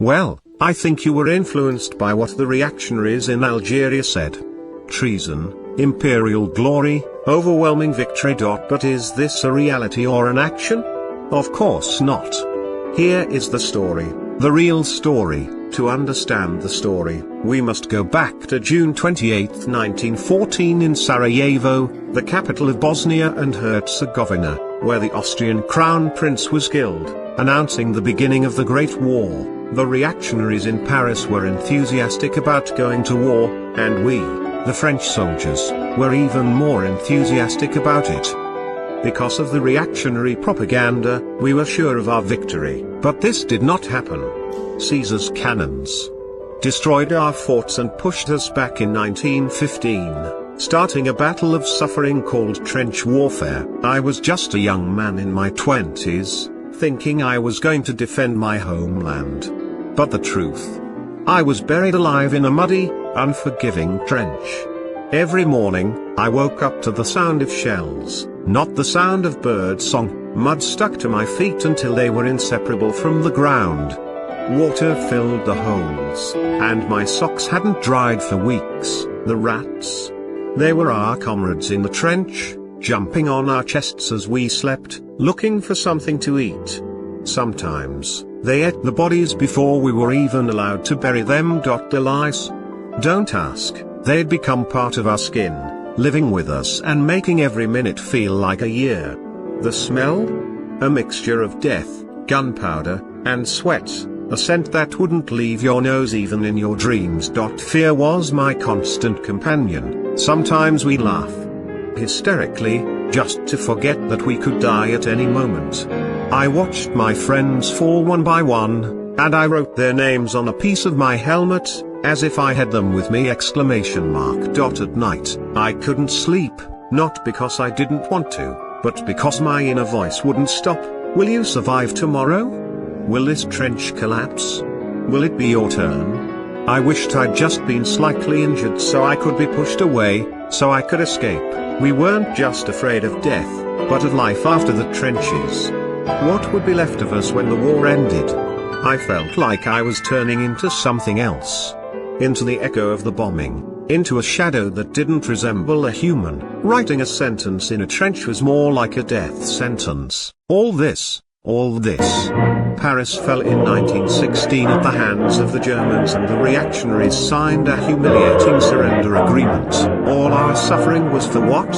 Well, I think you were influenced by what the reactionaries in Algeria said. Treason, imperial glory, overwhelming victory. But is this a reality or an action? Of course not. Here is the story, the real story. To understand the story, we must go back to June 28, 1914 in Sarajevo, the capital of Bosnia and Herzegovina, where the Austrian crown prince was killed, announcing the beginning of the Great War. The reactionaries in Paris were enthusiastic about going to war, and we, the French soldiers, were even more enthusiastic about it. Because of the reactionary propaganda, we were sure of our victory, but this did not happen. Caesar's cannons destroyed our forts and pushed us back in 1915, starting a battle of suffering called trench warfare. I was just a young man in my 20s, thinking I was going to defend my homeland. But the truth? I was buried alive in a muddy, unforgiving trench. Every morning, I woke up to the sound of shells, not the sound of bird song. Mud stuck to my feet until they were inseparable from the ground. Water filled the holes, and my socks hadn't dried for weeks. The rats, they were our comrades in the trench, jumping on our chests as we slept, looking for something to eat. Sometimes, they ate the bodies before we were even allowed to bury them. The lice? Don't ask, they'd become part of our skin, living with us and making every minute feel like a year. The smell? A mixture of death, gunpowder, and sweat. A scent that wouldn't leave your nose even in your dreams. Fear was my constant companion. Sometimes we laugh hysterically, just to forget that we could die at any moment. I watched my friends fall one by one, and I wrote their names on a piece of my helmet, as if I had them with me! At night, I couldn't sleep, not because I didn't want to, but because my inner voice wouldn't stop. Will you survive tomorrow? Will this trench collapse? Will it be your turn? I wished I'd just been slightly injured so I could be pushed away, so I could escape. We weren't just afraid of death, but of life after the trenches. What would be left of us when the war ended? I felt like I was turning into something else. Into the echo of the bombing, into a shadow that didn't resemble a human. Writing a sentence in a trench was more like a death sentence. All this. Paris fell in 1916 at the hands of the Germans, and the reactionaries signed a humiliating surrender agreement. All our suffering was for what?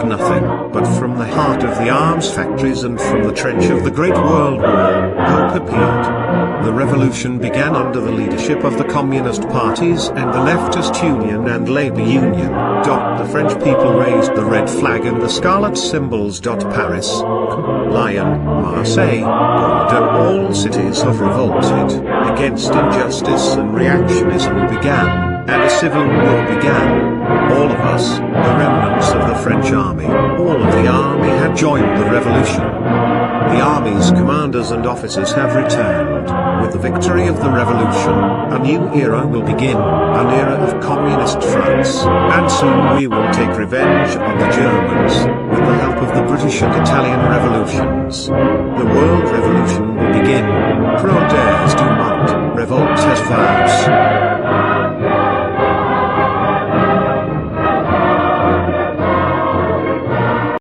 Nothing, but from the heart of the arms factories and from the trench of the Great World War, hope appeared. The revolution began under the leadership of the communist parties and the leftist Union and Labour Union. The French people raised the red flag and the scarlet symbols. Paris, Lyon, Marseille, Bordeaux, all cities have revolted against injustice, and reactionism began, and a civil war began. All of us, the remnants of the French army, all of the army had joined the revolution. The army's commanders and officers have returned. With the victory of the revolution, a new era will begin, an era of communist France, and soon we will take revenge on the Germans, with the help of the British and Italian revolutions. The world revolution will begin. Pro des du monde, revolte as vows.